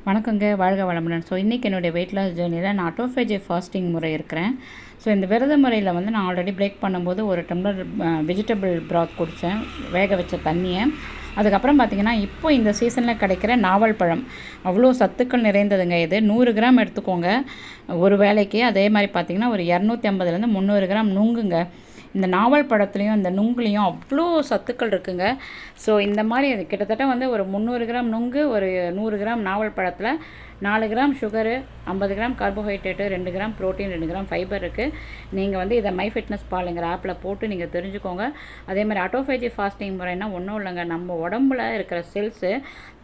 வணக்கங்க, வாழ்க வளமுடன். ஸோ இன்றைக்கி என்னுடைய வெயிட் லாஸ் ஜேர்னியில் நான் ஆட்டோஃபேஜ் ஃபாஸ்டிங் முறை இருக்கிறேன். ஸோ இந்த விரத முறையில் வந்து நான் ஆல்ரெடி பிரேக் பண்ணும்போது ஒரு டம்ளர் வெஜிடபிள் ப்ராத் குடித்தேன், வேக வச்ச தண்ணியை. அதுக்கப்புறம் பார்த்திங்கன்னா இப்போ இந்த சீசனில் கிடைக்கிற நாவல் பழம் அவ்வளோ சத்துக்கள் நிறைந்ததுங்க. இது 100 கிராம் எடுத்துக்கோங்க ஒரு வேளைக்கு. அதே மாதிரி பார்த்திங்கன்னா ஒரு 250 300 கிராம் நுங்குங்க. இந்த நாவல் பழத்துலேயும் இந்த நுங்குலேயும் அவ்வளோ சத்துக்கள் இருக்குங்க. ஸோ இந்த மாதிரி அது கிட்டத்தட்ட வந்து ஒரு 300 கிராம் நுங்கு, ஒரு 100 கிராம் நாவல் பழத்தில் 4 gram sugar, 50 gram carbohydrate, 2 gram protein, 2 gram fibre இருக்குது. நீங்கள் வந்து இதை மை ஃபிட்னஸ் பாலுங்கிற ஆப்பில் போட்டு நீங்கள் தெரிஞ்சுக்கோங்க. அதே மாதிரி ஆட்டோஃபேஜ் ஃபாஸ்டிங் முறைன்னா ஒன்றும் இல்லைங்க, நம்ம உடம்புல இருக்கிற செல்ஸு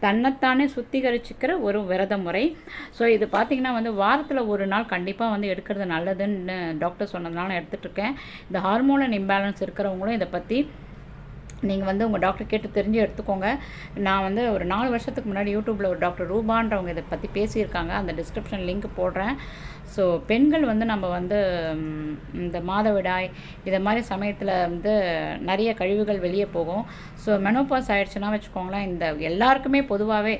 தன்னைத்தானே சுத்திகரிச்சுக்கிற ஒரு விரத முறை. ஸோ இது பார்த்திங்கன்னா வந்து வாரத்தில் ஒரு நாள் கண்டிப்பாக வந்து எடுக்கிறது நல்லதுன்னு டாக்டர் சொன்னதுனால நான் எடுத்துகிட்ருக்கேன். இந்த ஹார்மோனல் இம்பேலன்ஸ் இருக்கிறவங்களும் இதை பற்றி நீங்கள் வந்து உங்கள் டாக்டர் கேட்டு தெரிஞ்சு எடுத்துக்கோங்க. நான் வந்து ஒரு 4 வருஷத்துக்கு முன்னாடி யூடியூப்பில் ஒரு டாக்டர் ரூபான்றவங்க இதை பற்றி பேசியிருக்காங்க, அந்த டிஸ்கிரிப்ஷன் லிங்க் போடுறேன். ஸோ பெண்கள் வந்து நம்ம வந்து இந்த மாதவிடாய் இதை மாதிரி சமயத்தில் வந்து நிறைய கழிவுகள் வெளியே போகும். ஸோ மெனோபாஸ் ஆகிடுச்சுன்னா வச்சுக்கோங்களேன், இந்த எல்லாருக்குமே பொதுவாகவே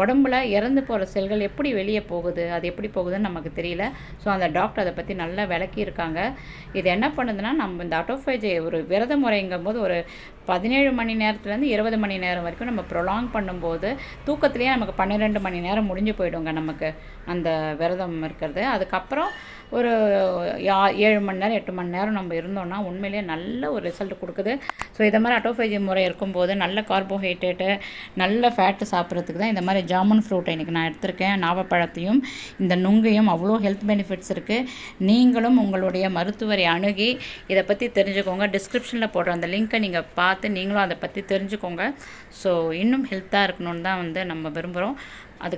உடம்புல இறந்து போகிற செல்கள் எப்படி வெளியே போகுது, அது எப்படி போகுதுன்னு நமக்கு தெரியல. ஸோ அந்த டாக்டர் அதை பற்றி நல்லா விளக்கியிருக்காங்க. இது என்ன பண்ணுதுன்னா, நம்ம இந்த ஆட்டோஃபேஜ் ஒரு விரத முறைங்கும் போது ஒரு 17 மணி நேரத்துலேருந்து 20 மணி நேரம் வரைக்கும் நம்ம ப்ரொலாங் பண்ணும்போது தூக்கத்துலேயே நமக்கு 12 மணி நேரம் முடிஞ்சு போயிடுங்க நமக்கு அந்த விரதம் இருக்கிறது. அதுக்கப்புறம் ஒரு 7 மணி நேரம் 8 மணி நேரம் நம்ம இருந்தோம்னா உண்மையிலேயே நல்ல ஒரு ரிசல்ட் கொடுக்குது. ஸோ இதை மாதிரி ஆட்டோஃபேஜ் முறை இருக்கும்போது நல்ல கார்போஹைட்ரேட்டு, நல்ல ஃபேட்டு சாப்பிட்றதுக்கு தான் இந்த மாதிரி ஜாமுன் ஃப்ரூட்டை இன்றைக்கி நான் எடுத்திருக்கேன். நாவப்பழத்தையும் இந்த நுங்கையும் அவ்வளோ ஹெல்த் பெனிஃபிட்ஸ் இருக்குது. நீங்களும் உங்களுடைய மருத்துவரை அணுகி இதை பற்றி தெரிஞ்சுக்கோங்க. டிஸ்கிரிப்ஷனில் போடுற அந்த லிங்க்கை நீங்கள் பார்த்து நீங்களும் அதை பற்றி தெரிஞ்சுக்கோங்க. ஸோ இன்னும் ஹெல்த்தாக இருக்கணும்னு தான் வந்து நம்ம விரும்புகிறோம்.